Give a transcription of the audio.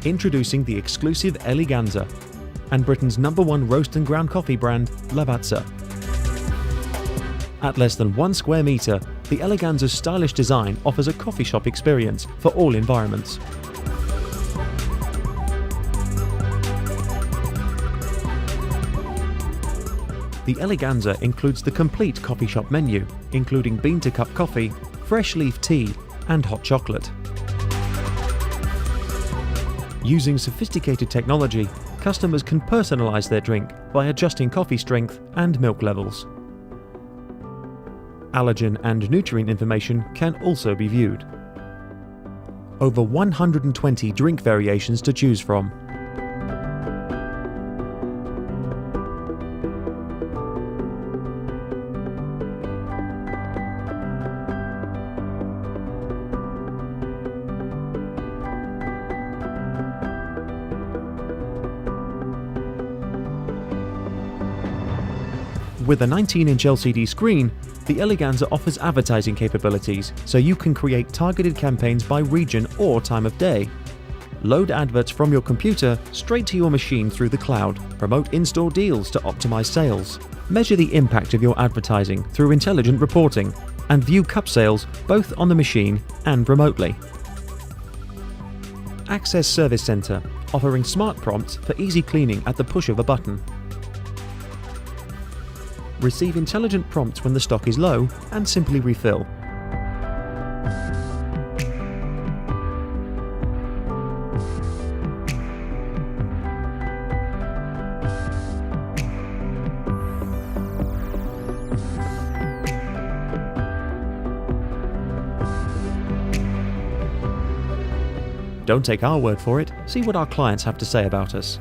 Introducing the exclusive Eleganza and Britain's #1 roast and ground coffee brand, Lavazza. At less than 1 square metre, the Eleganza's stylish design offers a coffee shop experience for all environments. The Eleganza includes the complete coffee shop menu, including bean-to-cup coffee, fresh leaf tea, and hot chocolate. Using sophisticated technology, customers can personalise their drink by adjusting coffee strength and milk levels. Allergen and nutrient information can also be viewed. Over 120 drink variations to choose from. With a 19-inch LCD screen, the Eleganza offers advertising capabilities, so you can create targeted campaigns by region or time of day. Load adverts from your computer straight to your machine through the cloud, promote in-store deals to optimize sales, measure the impact of your advertising through intelligent reporting, and view cup sales both on the machine and remotely. Access Service Center, offering smart prompts for easy cleaning at the push of a button. Receive intelligent prompts when the stock is low and simply refill. Don't take our word for it, see what our clients have to say about us.